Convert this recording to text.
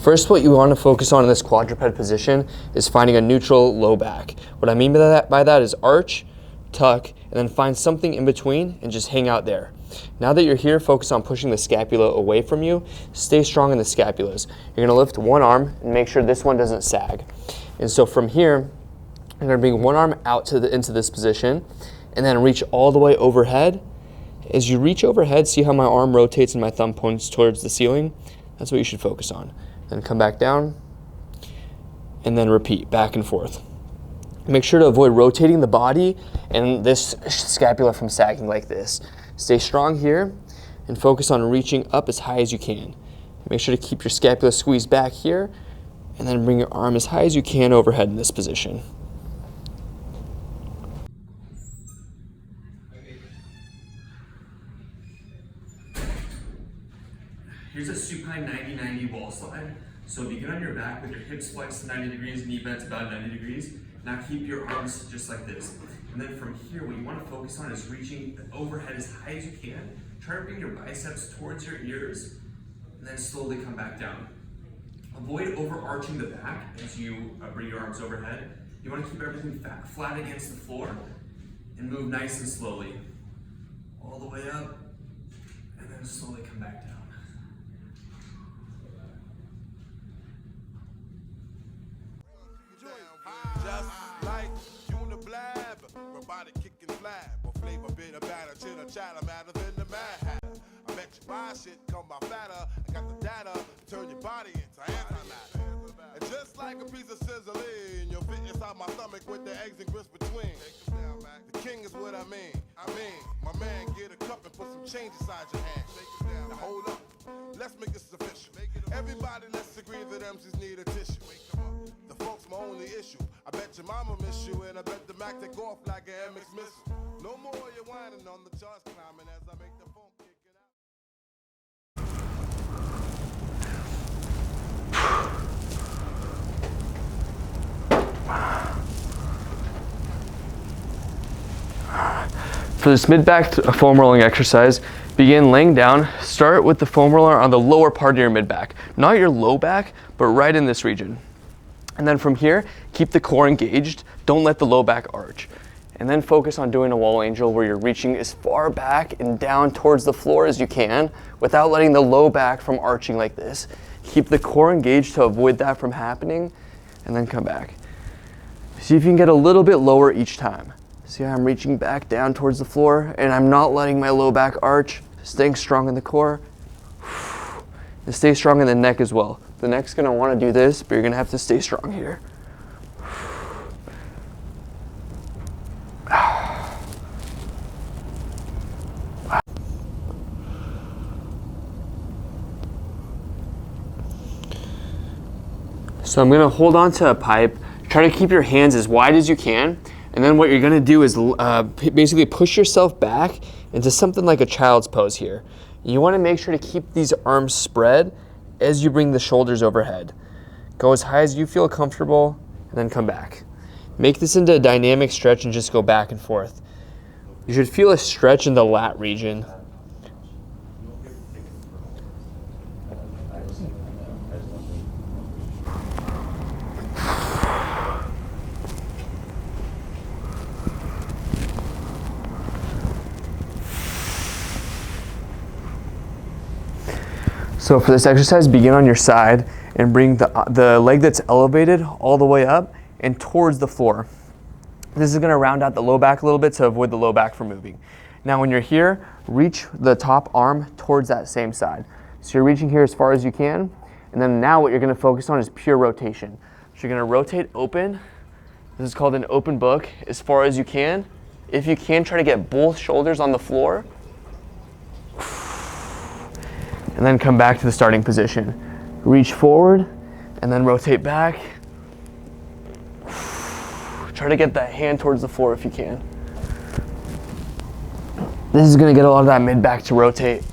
First, what you want to focus on in this quadruped position is finding a neutral low back. What I mean by that is arch, tuck, and then find something in between and just hang out there. Now that you're here, focus on pushing the scapula away from you. Stay strong in the scapulas. You're gonna lift one arm and make sure this one doesn't sag. And so from here, I'm gonna bring one arm out into this position and then reach all the way overhead. As you reach overhead, see how my arm rotates and my thumb points towards the ceiling? That's what you should focus on. Then come back down and then repeat back and forth. Make sure to avoid rotating the body and this scapula from sagging like this. Stay strong here and focus on reaching up as high as you can. Make sure to keep your scapula squeezed back here and then bring your arm as high as you can overhead in this position. Here's a supine 90-90 wall slide. So begin on your back with your hips flexed 90 degrees, knee bent about 90 degrees. Now keep your arms just like this. And then from here, what you want to focus on is reaching overhead as high as you can. Try to bring your biceps towards your ears, and then slowly come back down. Avoid overarching the back as you bring your arms overhead. You want to keep everything flat against the floor, and move nice and slowly. All the way up, and then slowly come back down. Just like Uniblab, robotic kicking flab, or flavor bit of batter, chitter chatter, madder than the Mad Hatter. I bet you buy shit, come by fatter. I got the data to turn your body into antimatter. And just like a piece of sizzling, you'll fit inside my stomach with the eggs and grits between. The king is what I mean. My man, get a cup and put some change inside your hand. Now hold up, let's make this official. Everybody, let's agree that MCs need a tissue. The folks my only issue. I bet your mama miss you, and I bet the Mac take off like an MX missile. No more you whining on the charts climbing as I make the phone kicking out. For this mid-back foam rolling exercise, begin laying down. Start with the foam roller on the lower part of your mid-back, not your low back, but right in this region. And then from here, keep the core engaged. Don't let the low back arch. And then focus on doing a wall angel where you're reaching as far back and down towards the floor as you can without letting the low back from arching like this. Keep the core engaged to avoid that from happening, and then come back. See if you can get a little bit lower each time. See how I'm reaching back down towards the floor and I'm not letting my low back arch, staying strong in the core. And stay strong in the neck as well. The neck's gonna wanna do this, but you're gonna have to stay strong here. So I'm gonna hold on to a pipe, try to keep your hands as wide as you can, and then what you're gonna do is basically push yourself back into something like a child's pose here. You wanna make sure to keep these arms spread as you bring the shoulders overhead. Go as high as you feel comfortable, and then come back. Make this into a dynamic stretch and just go back and forth. You should feel a stretch in the lat region. So for this exercise, begin on your side and bring the leg that's elevated all the way up and towards the floor. This is gonna round out the low back a little bit to avoid the low back from moving. Now when you're here, reach the top arm towards that same side. So you're reaching here as far as you can, and then now what you're gonna focus on is pure rotation. So you're gonna rotate open. This is called an open book as far as you can. If you can, try to get both shoulders on the floor. And then come back to the starting position. Reach forward and then rotate back. Try to get that hand towards the floor if you can. This is gonna get a lot of that mid back to rotate.